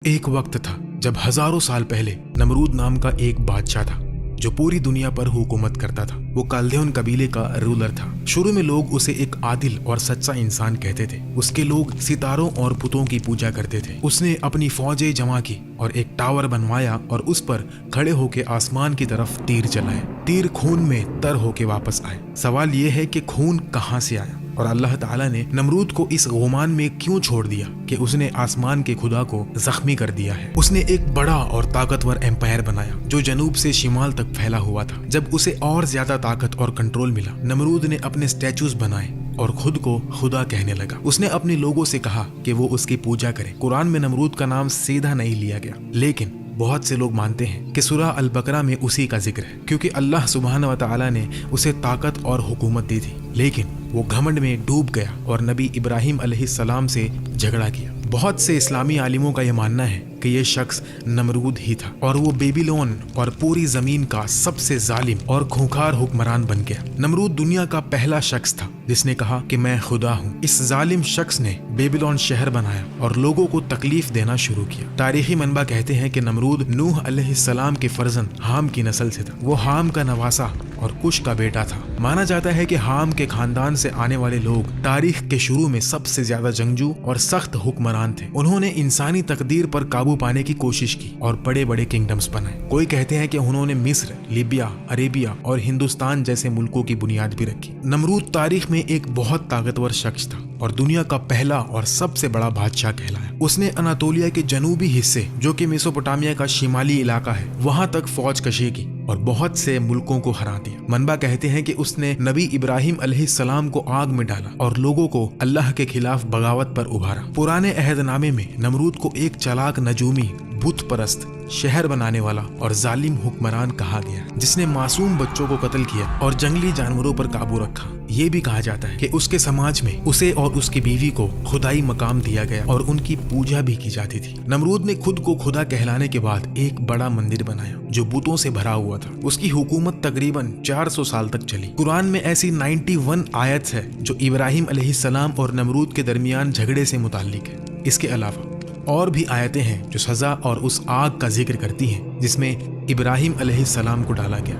ایک وقت تھا جب ہزاروں سال پہلے نمرود نام کا ایک بادشاہ تھا جو پوری دنیا پر حکومت کرتا تھا۔ وہ کلدیون قبیلے کا رولر تھا۔ شروع میں لوگ اسے ایک عادل اور سچا انسان کہتے تھے۔ اس کے لوگ ستاروں اور بتوں کی پوجا کرتے تھے۔ اس نے اپنی فوجیں جمع کی اور ایک ٹاور بنوایا اور اس پر کھڑے ہو کے آسمان کی طرف تیر چلائے۔ تیر خون میں تر ہو کے واپس آئے۔ سوال یہ ہے کہ خون کہاں سے آیا اور اللہ تعالیٰ نے نمرود کو اس غمان میں کیوں چھوڑ دیا کہ اس نے آسمان کے خدا کو زخمی کر دیا ہے۔ اس نے ایک بڑا اور طاقتور امپائر بنایا جو جنوب سے شمال تک پھیلا ہوا تھا۔ جب اسے اور زیادہ طاقت اور کنٹرول ملا، نمرود نے اپنے سٹیچوز بنائے اور خود کو خدا کہنے لگا۔ اس نے اپنے لوگوں سے کہا کہ وہ اس کی پوجا کریں۔ قرآن میں نمرود کا نام سیدھا نہیں لیا گیا، لیکن بہت سے لوگ مانتے ہیں کہ سورہ البقرہ میں اسی کا ذکر ہے، کیونکہ اللہ سبحانہ و تعالیٰ نے اسے طاقت اور حکومت دی تھی، لیکن وہ گھمنڈ میں ڈوب گیا اور نبی ابراہیم علیہ السلام سے جھگڑا کیا۔ بہت سے اسلامی عالموں کا یہ ماننا ہے کہ یہ شخص نمرود ہی تھا اور وہ بیبیلون اور پوری زمین کا سب سے ظالم اور کھونکھار حکمران بن گیا۔ نمرود دنیا کا پہلا شخص تھا جس نے کہا کہ میں خدا ہوں۔ اس ظالم شخص نے بیبیلون شہر بنایا اور لوگوں کو تکلیف دینا شروع کیا۔ تاریخی منبع کہتے ہیں کہ نمرود نوح علیہ السلام کے فرزند حام کی نسل سے تھا۔ وہ حام کا نواسا اور کش کا بیٹا تھا۔ مانا جاتا ہے کہ حام کے خاندان سے آنے والے لوگ تاریخ کے شروع میں سب سے زیادہ جنگجو اور سخت حکمران تھے۔ انہوں نے انسانی تقدیر پر قابو پانے کی کوشش کی اور بڑے بڑے کنگڈمز بنائے۔ کوئی کہتے ہیں کہ انہوں نے مصر، لیبیا، عربیہ اور ہندوستان جیسے ملکوں کی بنیاد بھی رکھی۔ نمرود تاریخ میں ایک بہت طاقتور شخص تھا اور دنیا کا پہلا اور سب سے بڑا بادشاہ کہلایا۔ اس نے اناطولیہ کے جنوبی حصے جو کہ میسوپوٹامیہ کا شمالی علاقہ ہے وہاں تک فوج کشی کی اور بہت سے ملکوں کو ہرا دیا۔ منبع کہتے ہیں کہ اس نے نبی ابراہیم علیہ السلام کو آگ میں ڈالا اور لوگوں کو اللہ کے خلاف بغاوت پر ابھارا۔ پرانے عہد نامے میں نمرود کو ایک چالاک نجومی، بت پرست، شہر بنانے والا اور ظالم حکمران کہا گیا، جس نے معصوم بچوں کو قتل کیا اور جنگلی جانوروں پر قابو رکھا۔ یہ بھی کہا جاتا ہے کہ اس کے سماج میں اسے اور اس کی بیوی کو خدائی مقام دیا گیا اور ان کی پوجا بھی کی جاتی تھی۔ نمرود نے خود کو خدا کہلانے کے بعد ایک بڑا مندر بنایا جو بتوں سے بھرا ہوا تھا۔ اس کی حکومت تقریباً 400 سال تک چلی۔ قرآن میں ایسی 91 آیت ہے جو ابراہیم علیہ السلام اور نمرود کے درمیان جھگڑے سے متعلق ہے۔ اس کے علاوہ اور بھی آیتیں ہیں جو سزا اور اس آگ کا ذکر کرتی ہیں جس میں ابراہیم علیہ السلام کو ڈالا گیا،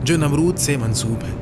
جو نمرود سے منسوب ہے۔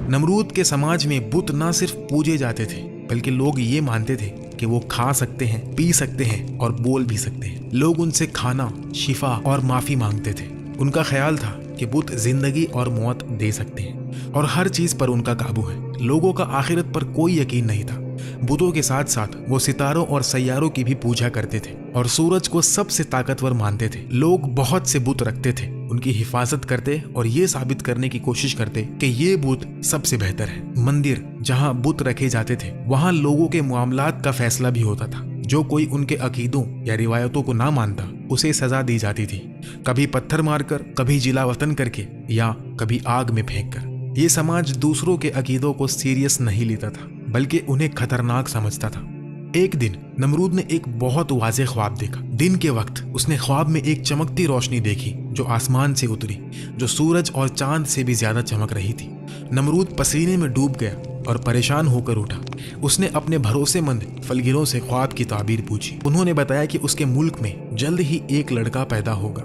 نمرود کے سماج میں بت نہ صرف پوجے جاتے تھے بلکہ لوگ یہ مانتے تھے کہ وہ کھا سکتے ہیں، پی سکتے ہیں اور بول بھی سکتے ہیں۔ لوگ ان سے کھانا، شفا اور معافی مانگتے تھے۔ ان کا خیال تھا کہ بت زندگی اور موت دے سکتے ہیں اور ہر چیز پر ان کا قابو ہے۔ لوگوں کا آخرت پر کوئی یقین نہیں تھا۔ بتوں کے ساتھ ساتھ وہ ستاروں اور سیاروں کی بھی پوجا کرتے تھے اور سورج کو سب سے طاقتور مانتے تھے۔ لوگ بہت سے بت رکھتے تھے، ان کی حفاظت کرتے اور یہ ثابت کرنے کی کوشش کرتے کہ یہ بت سب سے بہتر ہے۔ مندر جہاں بت رکھے جاتے تھے وہاں لوگوں کے معاملات کا فیصلہ بھی ہوتا تھا۔ جو کوئی ان کے عقیدوں یا روایتوں کو نہ مانتا اسے سزا دی جاتی تھی، کبھی پتھر مار کر، کبھی جلا وطن کر کے یا کبھی آگ میں پھینک کر۔ یہ سماج دوسروں کے عقیدوں کو سیریس نہیں لیتا تھا بلکہ انہیں خطرناک سمجھتا تھا۔ ایک دن نمرود نے ایک بہت واضح خواب دیکھا۔ دن کے وقت اس نے خواب میں ایک چمکتی روشنی دیکھی جو آسمان سے اتری، جو سورج اور چاند سے بھی زیادہ چمک رہی تھی۔ نمرود پسینے میں ڈوب گیا اور پریشان ہو کر اٹھا۔ اس نے اپنے بھروسے مند فلگروں سے خواب کی تعبیر پوچھی۔ انہوں نے بتایا کہ اس کے ملک میں جلد ہی ایک لڑکا پیدا ہوگا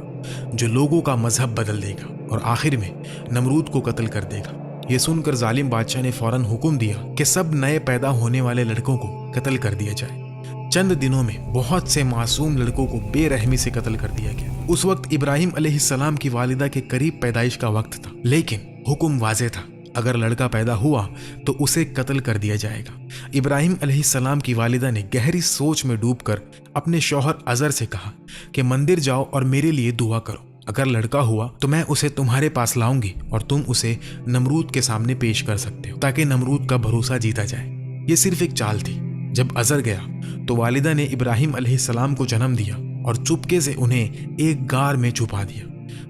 جو لوگوں کا مذہب بدل دے گا اور آخر میں نمرود کو قتل کر دے گا۔ یہ سن کر ظالم بادشاہ نے فوراً حکم دیا کہ سب نئے پیدا ہونے والے لڑکوں کو قتل کر دیا جائے۔ چند دنوں میں بہت سے معصوم لڑکوں کو بے رحمی سے قتل کر دیا گیا۔ اس وقت ابراہیم علیہ السلام کی والدہ کے قریب پیدائش کا وقت تھا، لیکن حکم واضح تھا، اگر لڑکا پیدا ہوا تو اسے قتل کر دیا جائے گا۔ ابراہیم علیہ السلام کی والدہ نے گہری سوچ میں ڈوب کر اپنے شوہر عزر سے کہا کہ مندر جاؤ اور میرے لیے دعا کرو۔ اگر لڑکا ہوا تو میں اسے تمہارے پاس لاؤں گی اور تم اسے نمرود کے سامنے پیش کر سکتے ہو تاکہ نمرود کا بھروسہ جیتا جائے۔ یہ صرف ایک چال تھی۔ جب عزر گیا تو والدہ نے ابراہیم علیہ السلام کو جنم دیا اور چپکے سے انہیں ایک غار میں چھپا دیا۔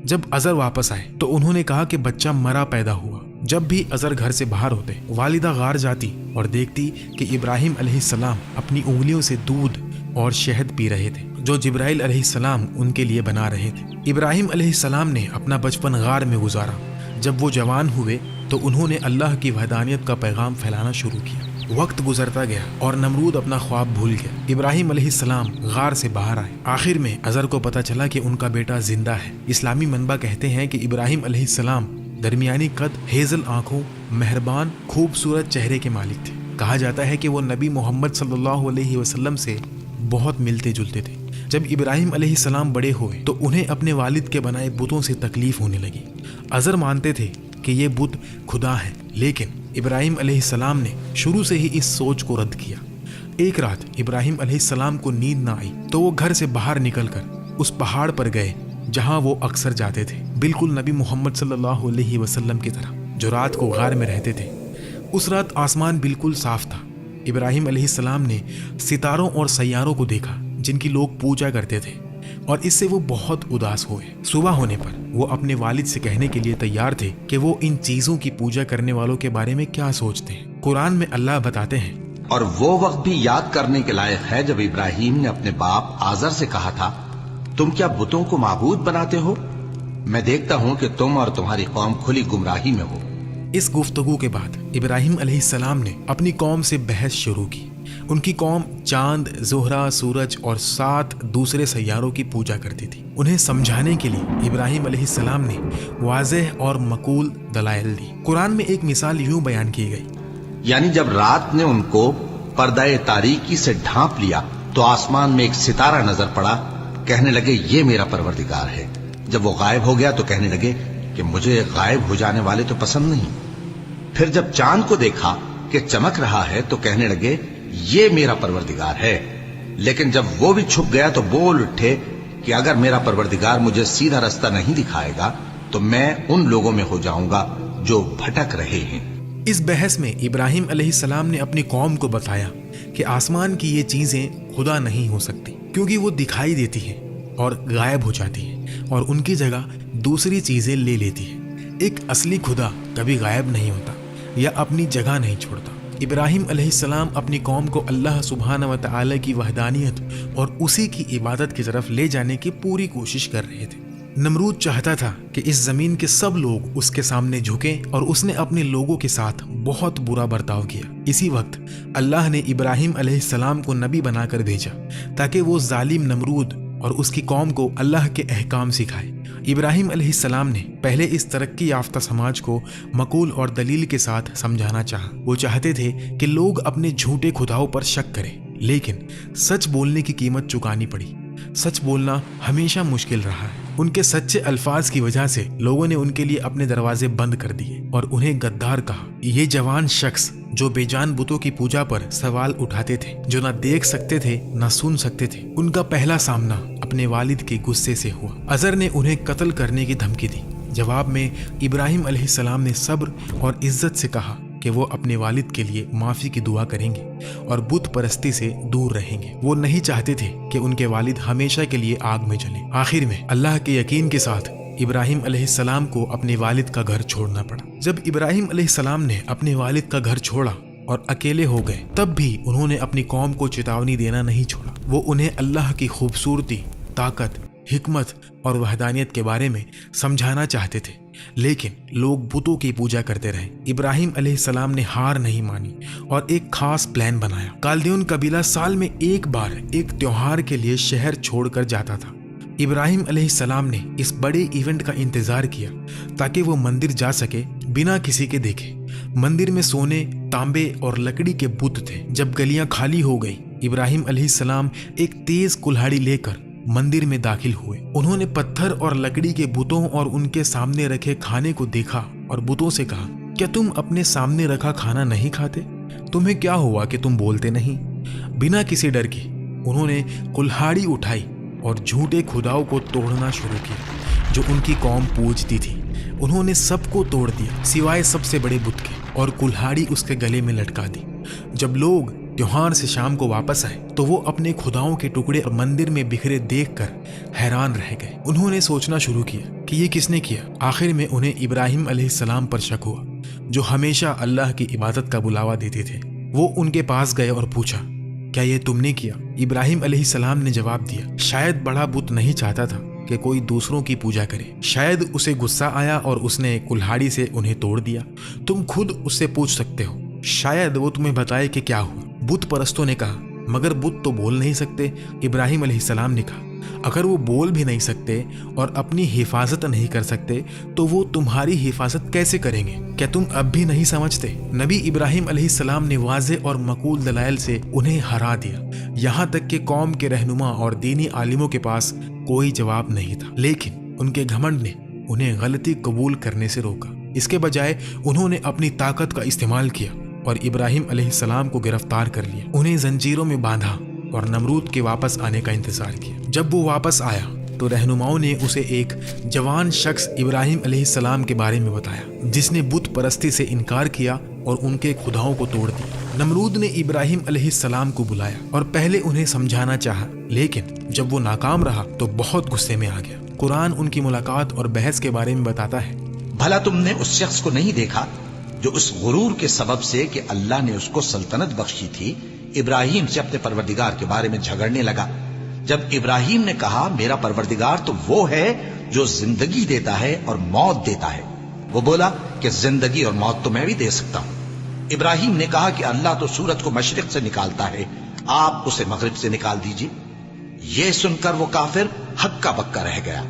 جب عزر واپس آئے تو انہوں نے کہا کہ بچہ مرا پیدا ہوا۔ جب بھی عزر گھر سے باہر ہوتے والدہ غار جاتی اور دیکھتی کہ ابراہیم علیہ السلام اپنی انگلیوں سے دودھ اور شہد پی رہے تھے جو جبرائیل علیہ السلام ان کے لیے بنا رہے تھے۔ ابراہیم علیہ السلام نے اپنا بچپن غار میں گزارا۔ جب وہ جوان ہوئے تو انہوں نے اللہ کی وحدانیت کا پیغام پھیلانا شروع کیا۔ वक्त गुजरता गया और नमरूद अपना ख्वाब भूल गया। इब्राहिम अलैहिस्सलाम गार से बाहर आए। आखिर में अजर को पता चला कि उनका बेटा जिंदा है। इस्लामी मनबा कहते हैं कि इब्राहिम अलैहिस्सलाम दरमियानी कद, हेजल आंखों, मेहरबान, खूबसूरत चेहरे के मालिक थे। कहा जाता है कि वो नबी मोहम्मद सल्लल्लाहु अलैहि वसल्लम से बहुत मिलते जुलते थे। जब इब्राहिम अलैहिस्सलाम बड़े हुए तो उन्हें अपने वालिद के बनाए बुतों से तकलीफ होने लगी। अजर मानते थे कि ये बुत खुदा हैं, लेकिन इब्राहिम अलैहिस्सलाम ने शुरू से ही इस सोच को रद्द किया। एक रात इब्राहिम अलैहिस्सलाम को नींद ना आई तो वो घर से बाहर निकलकर उस पहाड़ पर गए जहां वो अक्सर जाते थे, बिल्कुल नबी मोहम्मद सल्लल्लाहु अलैहि वसल्लम की तरह, जो रात को गार में रहते थे। उस रात आसमान बिल्कुल साफ था। इब्राहिम अलैहिस्सलाम ने सितारों और सैयारों को देखा जिनकी लोग पूजा करते थे, और इससे वो बहुत उदास हुए। सुबह होने पर वो अपने वालिद से कहने के लिए तैयार थे कि वो इन चीजों की पूजा करने वालों के बारे में क्या सोचते हैं। कुरान में अल्लाह बताते हैं, और वो वक्त भी याद करने के लायक है जब इब्राहिम ने अपने बाप आजर से कहा था, तुम क्या बुतों को माबूद बनाते हो? मैं देखता हूँ कि तुम और तुम्हारी कौम खुली गुमराही में हो। इस गुफ्तगू के बाद इब्राहिम अलैहिस्सलाम ने अपनी कौम से बहस शुरू की। उनकी कौम चांद, ज़ोहरा, सूरज और 7 दूसरे सैयारों की पूजा करती थी। उन्हें समझाने के लिए इब्राहिम अलैहिस्सलाम ने वाज़ेह और मकूल दलाइल दी। कुरान में एक मिसाल यूं बयान की गई, यानी जब रात ने उनको पर्दाए तारीकी से ढांप लिया तो आसमान में एक सितारा नजर पड़ा। कहने लगे ये मेरा परवरदिगार है। जब वो गायब हो गया तो कहने लगे कि मुझे गायब हो जाने वाले तो पसंद नहीं। फिर जब चांद को देखा कि चमक रहा है तो कहने लगे ये मेरा परवरदिगार है। लेकिन जब वो भी छुप गया तो बोल उठे कि अगर मेरा परवरदिगार मुझे सीधा रास्ता नहीं दिखाएगा तो मैं उन लोगों में हो जाऊंगा जो भटक रहे हैं। इस बहस में इब्राहिम अलैहिस्सलाम ने अपनी कौम को बताया कि आसमान की ये चीजें खुदा नहीं हो सकती, क्योंकि वो दिखाई देती हैं और गायब हो जाती हैं और उनकी जगह दूसरी चीजें ले लेती है। एक असली खुदा कभी गायब नहीं होता या अपनी जगह नहीं छोड़ता। इब्राहिम अलैहिस्सलाम अपनी कौम को अल्लाह सुब्हानहू व तआला की वहदानियत और उसी की इबादत की तरफ ले जाने की पूरी कोशिश कर रहे थे। नमरूद चाहता था कि इस जमीन के सब लोग उसके सामने झुकें, और उसने अपने लोगों के साथ बहुत बुरा बर्ताव किया। इसी वक्त अल्लाह ने इब्राहिम अलैहिस्सलाम को नबी बनाकर भेजा ताकि वो जालिम नमरूद और उसकी कौम को अल्लाह के अहकाम सिखाए। इब्राहिम अलैहिस्सलाम ने पहले इस तरक्की याफ्ता समाज को मकूल और दलील के साथ समझाना चाहा। वो चाहते थे कि लोग अपने झूठे खुदाओं पर शक करें, लेकिन सच बोलने की कीमत चुकानी पड़ी। सच बोलना हमेशा मुश्किल रहा है। उनके सच्चे अल्फाज की वजह से लोगों ने उनके लिए अपने दरवाजे बंद कर दिए और उन्हें गद्दार कहा। ये जवान शख्स जो बेजान बुतों की पूजा पर सवाल उठाते थे, जो ना देख सकते थे ना सुन सकते थे, उनका पहला सामना अपने वालिद के गुस्से से हुआ। अजर ने उन्हें कत्ल करने की धमकी दी। जवाब में इब्राहिम अलैहिस्सलाम ने सब्र और इज्जत से कहा कि वो अपने वालिद के लिए माफ़ी की दुआ करेंगे और बुत परस्ती से दूर रहेंगे। वो नहीं चाहते थे कि उनके वालिद हमेशा के लिए आग में जले। आखिर में अल्लाह के यकीन के साथ इब्राहिम अलैहिस्सलाम को अपने वालिद का घर छोड़ना पड़ा। जब इब्राहिम अलैहिस्सलाम ने अपने वालिद का घर छोड़ा और अकेले हो गए, तब भी उन्होंने अपनी कौम को चेतावनी देना नहीं छोड़ा। वो उन्हें अल्लाह की खूबसूरती, ताकत, हिकमत और वहदानियत के बारे में समझाना चाहते थे, लेकिन लोग बुतों की पूजा करते रहे। इब्राहिम अलैहिस्सलाम ने हार नहीं मानी और एक खास प्लान बनाया। काल्दियन कबीला साल में एक बार एक त्योहार के लिए शहर छोड़कर जाता था। इब्राहिम अलैहिस्सलाम ने इस बड़े इवेंट का इंतजार किया ताकि वो मंदिर जा सके बिना किसी के देखे। मंदिर में सोने, तांबे और लकड़ी के बुत थे। जब गलियां खाली हो गई, इब्राहिम अलैहिस्सलाम एक तेज कुल्हाड़ी लेकर मंदिर में दाखिल हुए। उन्होंने पत्थर और लकड़ी के बुतों और उनके सामने रखे खाने को देखा और बुतों से कहा, क्या तुम अपने सामने रखा खाना नहीं खाते? तुम्हें क्या हुआ कि तुम बोलते नहीं? बिना किसी डर के उन्होंने कुल्हाड़ी उठाई और झूठे खुदाओं को तोड़ना शुरू किया जो उनकी कौम पूजती थी। उन्होंने सबको तोड़ दिया सिवाय सबसे बड़े बुत के, और कुल्हाड़ी उसके गले में लटका दी। जब लोग त्योहार से शाम को वापस आए तो वो अपने खुदाओं के टुकड़े मंदिर में बिखरे देखकर हैरान रह गए। उन्होंने सोचना शुरू किया कि ये किसने किया। आखिर में उन्हें इब्राहिम अलैहिस्सलाम पर शक हुआ, जो हमेशा अल्लाह की इबादत का बुलावा देते थे। वो उनके पास गए और पूछा, क्या ये तुमने किया? इब्राहिम अलैहिस्सलाम ने जवाब दिया, शायद बड़ा बुत नहीं चाहता था कि कोई दूसरों की पूजा करे। शायद उसे गुस्सा आया और उसने कुल्हाड़ी से उन्हें तोड़ दिया। तुम खुद उससे पूछ सकते हो शायद वो तुम्हें बताए कि क्या हुआ। बुत परस्तों ने कहा, मगर बुत तो बोल नहीं सकते। इब्राहिम अलैहिस्सलाम ने कहा, अगर वो बोल भी नहीं सकते और अपनी हिफाजत नहीं कर सकते तो वो तुम्हारी हिफाजत कैसे करेंगे? क्या तुम अब भी नहीं समझते? नबी इब्राहिम अलैहिस्सलाम ने वाज़े और मकूल दलाइल से उन्हें हरा दिया, यहाँ तक कि कौम के रहनुमा और दीनी आलिमों के पास कोई जवाब नहीं था। लेकिन उनके घमंड ने उन्हें गलती कबूल करने से रोका। इसके बजाय उन्होंने अपनी ताकत का इस्तेमाल किया और इब्राहिम अलैहिस्सलाम को गिरफ्तार कर लिया, उन्हें जंजीरों में बांधा और नमरूद के वापस आने का इंतजार किया। जब वो वापस आया तो रहनुमाओं ने उसे एक जवान शख्स इब्राहिम अलैहिस्सलाम के बारे में बताया, जिसने बुत परस्ती से इनकार किया और उनके खुदाओं को तोड़ दिया। नमरूद ने इब्राहिम अलैहिस्सलाम को बुलाया और पहले उन्हें समझाना चाहा, लेकिन जब वो नाकाम रहा तो बहुत गुस्से में आ गया। कुरान उनकी मुलाकात और बहस के बारे में बताता है, भला तुमने उस शख्स को नहीं देखा जो उस गुरूर के सबब से कि अल्लाह ने उसको सल्तनत बख्शी थी, इब्राहिम से अपने परवरदिगार के बारे में झगड़ने लगा। जब इब्राहिम ने कहा, मेरा परवरदिगार तो वो है जो जिंदगी देता है और मौत देता है, वो बोला कि जिंदगी और मौत तो मैं भी दे सकता हूं। इब्राहिम ने कहा कि अल्लाह तो सूरज को मशरिक से निकालता है, आप उसे मगरिब से निकाल दीजिए। ये सुनकर वो काफिर हक्का बक्का रह गया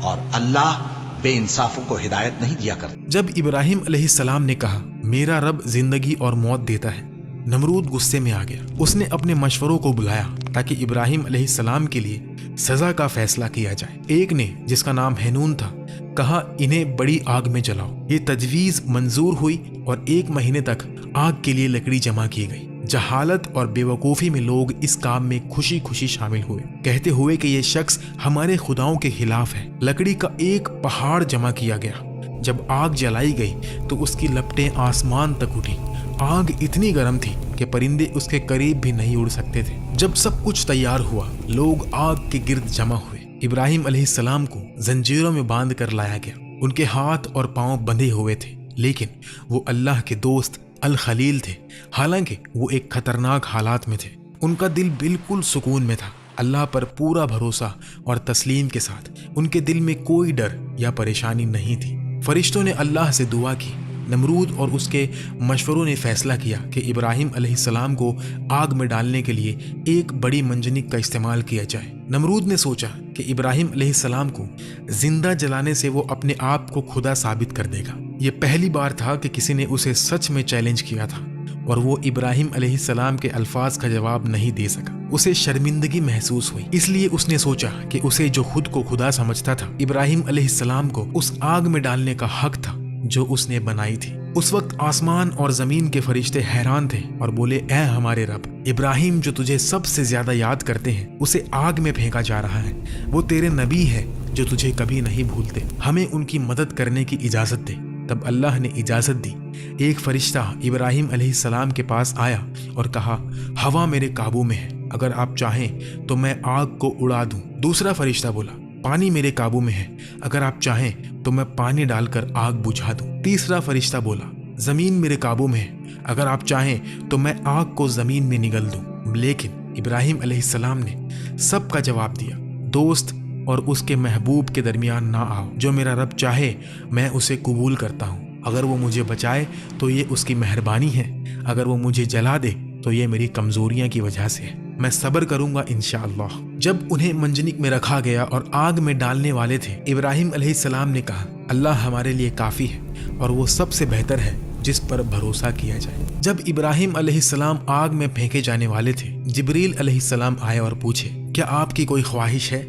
और अल्लाह बेइंसाफों को हिदायत नहीं दिया करता। जब इब्राहिम अलैहिस्सलाम ने कहा, मेरा रब जिंदगी और मौत देता है, नमरूद गुस्से में आ गया। उसने अपने मशवरों को बुलाया ताकि इब्राहिम अलैहिस्सलाम के लिए सजा का फैसला किया जाए। एक ने, जिसका नाम हैनून था, कहा, इन्हें बड़ी आग में जलाओ। ये तजवीज मंजूर हुई और 1 महीने तक आग के लिए लकड़ी जमा की गई। जहालत और बेवकूफ़ी में लोग इस काम में खुशी खुशी शामिल हुए, कहते हुए कि ये शख्स हमारे खुदाओं के खिलाफ है। लकड़ी का एक पहाड़ जमा किया गया। जब आग जलाई गई तो उसकी लपटें आसमान तक उठी। आग इतनी गर्म थी कि परिंदे उसके करीब भी नहीं उड़ सकते थे। जब सब कुछ तैयार हुआ, लोग आग के गिर्द जमा हुए। इब्राहिम अलैहिस्सलाम को जंजीरों में बांध कर लाया गया। उनके हाथ और पांव बंधे हुए थे, लेकिन वो अल्लाह के दोस्त अल खलील थे। हालांकि वो एक खतरनाक हालात में थे। उनका दिल बिल्कुल सुकून में था, अल्लाह पर पूरा भरोसा और तस्लीम के साथ। उनके दिल में कोई डर या परेशानी नहीं थी। फरिश्तों ने अल्लाह से दुआ की। नमरूद और उसके मशवरों ने फैसला किया कि इब्राहिम अलैहिस्सलाम को आग में डालने के लिए एक बड़ी मंजनिक का इस्तेमाल किया जाए। नमरूद ने सोचा कि इब्राहिम अलैहिस्सलाम को जिंदा जलाने से वो अपने आप को खुदा साबित कर देगा। ये पहली बार था कि किसी ने उसे सच में चैलेंज किया था और वो इब्राहिम अलैहिस्सलाम के अल्फाज का जवाब नहीं दे सका। उसे शर्मिंदगी महसूस हुई, इसलिए उसने सोचा कि उसे जो खुद को खुदा समझता था, इब्राहिम अलैहिस्सलाम को उस आग में डालने का हक था जो उसने बनाई थी। उस वक्त आसमान और जमीन के फरिश्ते हैरान थे और बोले, ऐ हमारे रब, इब्राहिम जो तुझे सबसे ज्यादा याद करते हैं, उसे आग में फेंका जा रहा है। वो तेरे नबी है जो तुझे कभी नहीं भूलते। हमें उनकी मदद करने की इजाजत दे। तब अल्लाह ने इजाजत दी। एक फरिश्ता इब्राहिम अलैहिस्सलाम के पास आया और कहा, हवा मेरे काबू में है, अगर आप चाहें तो मैं आग को उड़ा दूं। दूसरा फरिश्ता बोला, पानी मेरे काबू में है, अगर आप चाहें तो मैं पानी डालकर आग बुझा दूं। तीसरा फरिश्ता बोला, जमीन मेरे काबू में है, अगर आप चाहें तो मैं आग को जमीन में निगल दूं। लेकिन इब्राहिम अलैहिस्सलाम ने सबका जवाब दिया, दोस्त और उसके महबूब के दरमियान ना आओ। जो मेरा रब चाहे मैं उसे कबूल करता हूँ। अगर वो मुझे बचाए तो ये उसकी मेहरबानी है, अगर वो मुझे जला दे तो ये मेरी कमजोरियां की वजह से है। मैं सब्र करूंगा इंशाअल्लाह। जब उन्हें मंजनिक में रखा गया और आग में डालने वाले थे, इब्राहिम अलैहिस्सलाम ने कहा, अल्लाह हमारे लिए काफ़ी है और वो सबसे बेहतर है जिस पर भरोसा किया जाए। जब इब्राहिम अलैहिस्सलाम आग में फेंके जाने वाले थे, जिब्रील अलैहिस्सलाम आए और पूछे, क्या आपकी कोई ख्वाहिश है?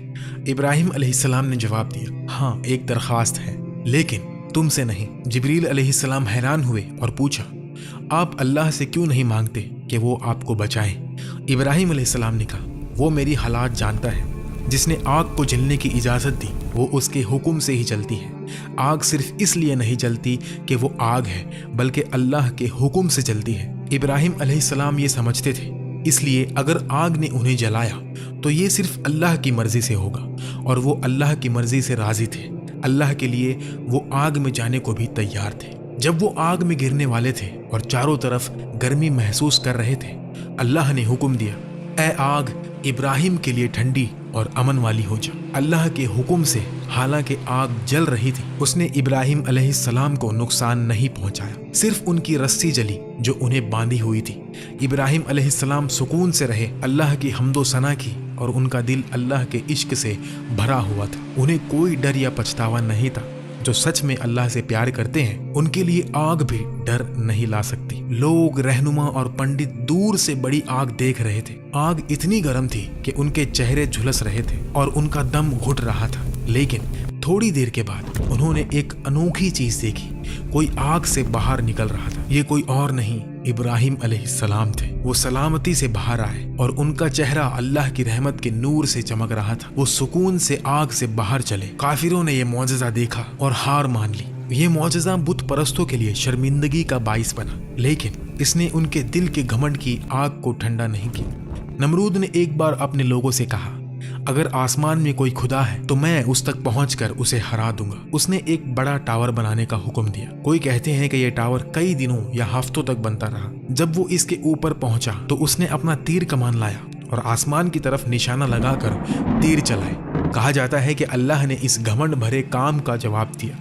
इब्राहिम अलैहिस्सलाम ने जवाब दिया, हाँ, एक दरख्वास्त है, लेकिन तुमसे नहीं। जिब्रील अलैहिस्सलाम हैरान हुए और पूछा, आप अल्लाह से क्यों नहीं मांगते कि वो आपको बचाए? इब्राहिम अलैहिस्सलाम ने कहा, वो मेरी हालात जानता है। जिसने आग को जलने की इजाज़त दी वो उसके हुक्म से ही जलती है। आग सिर्फ इसलिए नहीं जलती कि वो आग है, बल्कि अल्लाह के हुक्म से जलती है। इब्राहिम अलैहिस्सलाम ये समझते थे, इसलिए अगर आग ने उन्हें जलाया तो ये सिर्फ अल्लाह की मर्जी से होगा और वो अल्लाह की मर्जी से राजी थे। अल्लाह के लिए वो आग में जाने को भी तैयार थे। जब वो आग में गिरने वाले थे और चारों तरफ गर्मी महसूस कर रहे थे, अल्लाह ने हुक्म दिया, ऐ आग, इब्राहिम के लिए ठंडी اور امن والی ہو جا۔ اللہ کے حکم سے حالانکہ آگ جل رہی تھی اس نے ابراہیم علیہ السلام کو نقصان نہیں پہنچایا، صرف ان کی رسی جلی جو انہیں باندھی ہوئی تھی۔ ابراہیم علیہ السلام سکون سے رہے، اللہ کی حمد و ثنا کی اور ان کا دل اللہ کے عشق سے بھرا ہوا تھا۔ انہیں کوئی ڈر یا پچھتاوا نہیں تھا۔ جو سچ میں اللہ سے پیار کرتے ہیں ان کے لیے آگ بھی ڈر نہیں لا سکتی۔ لوگ، رہنما اور پنڈت دور سے بڑی آگ دیکھ رہے تھے۔ آگ اتنی گرم تھی کہ ان کے چہرے جھلس رہے تھے اور ان کا دم گھٹ رہا تھا، لیکن تھوڑی دیر کے بعد انہوں نے ایک انوکھی چیز دیکھی۔ کوئی آگ سے باہر نکل رہا تھا۔ یہ کوئی اور نہیں، ابراہیم علیہ السلام تھے۔ وہ سلامتی سے باہر آئے اور ان کا چہرہ اللہ کی رحمت کے نور سے چمک رہا تھا۔ وہ سکون سے آگ سے باہر چلے۔ کافروں نے یہ معجزہ دیکھا اور ہار مان لی۔ یہ معجزہ بت پرستوں کے لیے شرمندگی کا باعث بنا، لیکن اس نے ان کے دل کے گھمنڈ کی آگ کو ٹھنڈا نہیں کیا۔ نمرود نے ایک بار اپنے لوگوں سے کہا، اگر آسمان میں کوئی خدا ہے تو میں اس تک پہنچ کر اسے ہرا دوں گا۔ اس نے ایک بڑا ٹاور بنانے کا حکم دیا۔ کوئی کہتے ہیں کہ یہ ٹاور کئی دنوں یا ہفتوں تک بنتا رہا۔ جب وہ اس کے اوپر پہنچا تو اس نے اپنا تیر کمان لایا اور آسمان کی طرف نشانہ لگا کر تیر چلائے۔ کہا جاتا ہے کہ اللہ نے اس گھمنڈ بھرے کام کا جواب دیا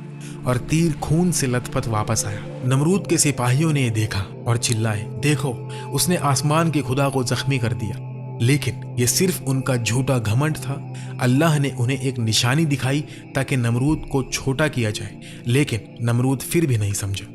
اور تیر خون سے لت پت واپس آیا۔ نمرود کے سپاہیوں نے یہ دیکھا اور چلائے، دیکھو اس نے آسمان کے خدا کو زخمی کر دیا۔ لیکن یہ صرف ان کا جھوٹا گھمنڈ تھا۔ اللہ نے انہیں ایک نشانی دکھائی تاکہ نمرود کو چھوٹا کیا جائے، لیکن نمرود پھر بھی نہیں سمجھا۔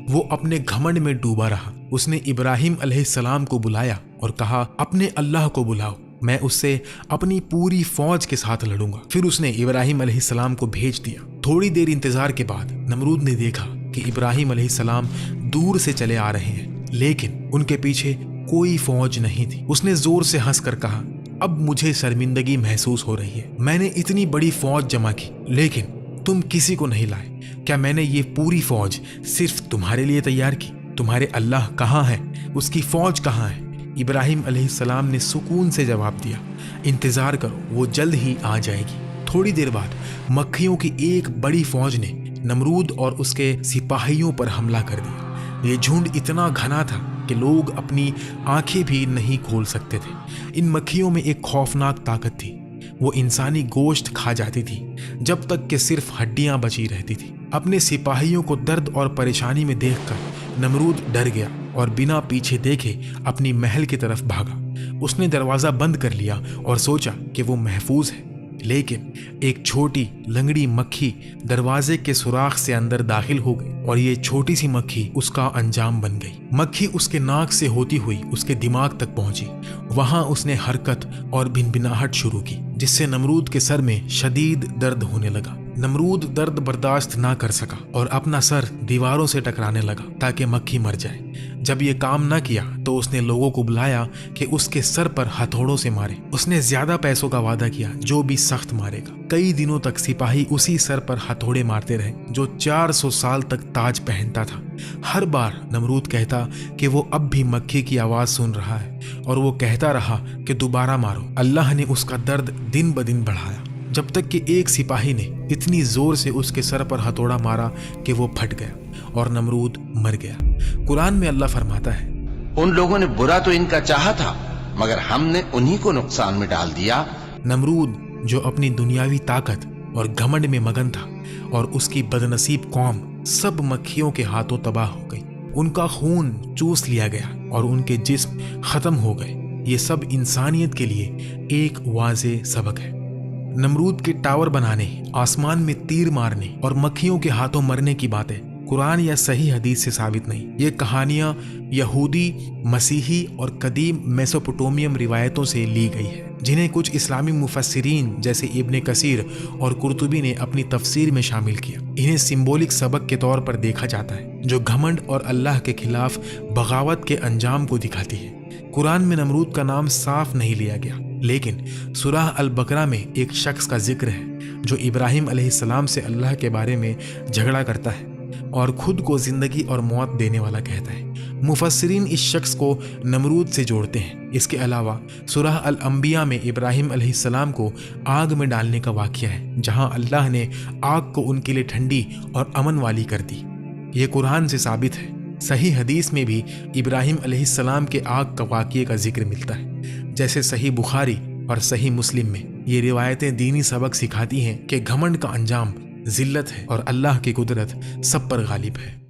وہ اپنے گھمنڈ میں ڈوبا رہا۔ اس نے ابراہیم علیہ السلام کو بلایا اور کہا، اپنے اللہ کو بلاؤ، میں اس سے اپنی پوری فوج کے ساتھ لڑوں گا۔ پھر اس نے ابراہیم علیہ السلام کو بھیج دیا۔ تھوڑی دیر انتظار کے بعد نمرود نے دیکھا کہ ابراہیم علیہ السلام دور سے چلے آ رہے ہیں، لیکن ان کے پیچھے کوئی فوج نہیں تھی۔ اس نے زور سے ہنس کر کہا، اب مجھے شرمندگی محسوس ہو رہی ہے۔ میں نے اتنی بڑی فوج جمع کی لیکن تم کسی کو نہیں لائے۔ کیا میں نے یہ پوری فوج صرف تمہارے لیے تیار کی؟ تمہارے اللہ کہاں ہے؟ اس کی فوج کہاں ہے؟ ابراہیم علیہ السلام نے سکون سے جواب دیا، انتظار کرو، وہ جلد ہی آ جائے گی۔ تھوڑی دیر بعد مکھیوں کی ایک بڑی فوج نے نمرود اور اس کے سپاہیوں پر حملہ کر دیا۔ یہ جھنڈ اتنا گھنا تھا کہ لوگ اپنی آنکھیں بھی نہیں کھول سکتے تھے۔ ان مکھیوں میں ایک خوفناک طاقت تھی۔ وہ انسانی گوشت کھا جاتی تھی جب تک کہ صرف ہڈیاں بچی رہتی تھی۔ اپنے سپاہیوں کو درد اور پریشانی میں دیکھ کر نمرود ڈر گیا اور بنا پیچھے دیکھے اپنی محل کی طرف بھاگا۔ اس نے دروازہ بند کر لیا اور سوچا کہ وہ محفوظ ہے، لیکن ایک چھوٹی لنگڑی مکھی دروازے کے سوراخ سے اندر داخل ہو گئی اور یہ چھوٹی سی مکھی اس کا انجام بن گئی۔ مکھی اس کے ناک سے ہوتی ہوئی اس کے دماغ تک پہنچی۔ وہاں اس نے حرکت اور بھنبھناہٹ شروع کی، جس سے نمرود کے سر میں شدید درد ہونے لگا۔ نمرود درد برداشت نہ کر سکا اور اپنا سر دیواروں سے ٹکرانے لگا تاکہ مکھی مر جائے۔ جب یہ کام نہ کیا تو اس نے لوگوں کو بلایا کہ اس کے سر پر ہتھوڑوں سے مارے۔ اس نے زیادہ پیسوں کا وعدہ کیا جو بھی سخت مارے گا۔ کئی دنوں تک سپاہی اسی سر پر ہتھوڑے مارتے رہے جو 400 سال تک تاج پہنتا تھا۔ ہر بار نمرود کہتا کہ وہ اب بھی مکھی کی آواز سن رہا ہے اور وہ کہتا رہا کہ دوبارہ مارو۔ اللہ نے اس کا درد دن بدن بڑھایا، جب تک کہ ایک سپاہی نے اتنی زور سے اس کے سر پر ہتھوڑا مارا کہ وہ پھٹ گیا اور نمرود مر گیا۔ قرآن میں اللہ فرماتا ہے، ان لوگوں نے برا تو ان کا چاہا تھا مگر ہم نے انہی کو نقصان میں ڈال دیا۔ نمرود جو اپنی دنیاوی طاقت اور گھمنڈ میں مگن تھا، اور اس کی بدنصیب قوم سب مکھیوں کے ہاتھوں تباہ ہو گئی۔ ان کا خون چوس لیا گیا اور ان کے جسم ختم ہو گئے۔ یہ سب انسانیت کے لیے ایک واضح سبق ہے۔ نمرود کے ٹاور بنانے، آسمان میں تیر مارنے اور مکھیوں کے ہاتھوں مرنے کی باتیں قرآن یا صحیح حدیث سے ثابت نہیں۔ یہ کہانیاں یہودی، مسیحی اور قدیم میسوپوٹومیم روایتوں سے لی گئی ہے، جنہیں کچھ اسلامی مفسرین جیسے ابن کثیر اور قرطبی نے اپنی تفسیر میں شامل کیا۔ انہیں سمبولک سبق کے طور پر دیکھا جاتا ہے جو گھمنڈ اور اللہ کے خلاف بغاوت کے انجام کو دکھاتی ہے۔ قرآن میں نمرود کا نام صاف نہیں لیا گیا، لیکن سورہ البقرہ میں ایک شخص کا ذکر ہے جو ابراہیم علیہ السلام سے اللہ کے بارے میں جھگڑا کرتا ہے اور خود کو زندگی اور موت دینے والا کہتا ہے۔ مفسرین اس شخص کو نمرود سے جوڑتے ہیں۔ اس کے علاوہ سورہ الانبیاء میں ابراہیم علیہ السلام کو آگ میں ڈالنے کا واقعہ ہے، جہاں اللہ نے آگ کو ان کے لیے ٹھنڈی اور امن والی کر دی۔ یہ قرآن سے ثابت ہے۔ صحیح حدیث میں بھی ابراہیم علیہ السلام کے آگ کا واقعے کا ذکر ملتا ہے، جیسے صحیح بخاری और सही मुस्लिम में ये रिवायतें दीनी सबक सिखाती हैं कि घमंड का अंजाम जिल्लत है और अल्लाह की कुदरत सब पर गालिब है।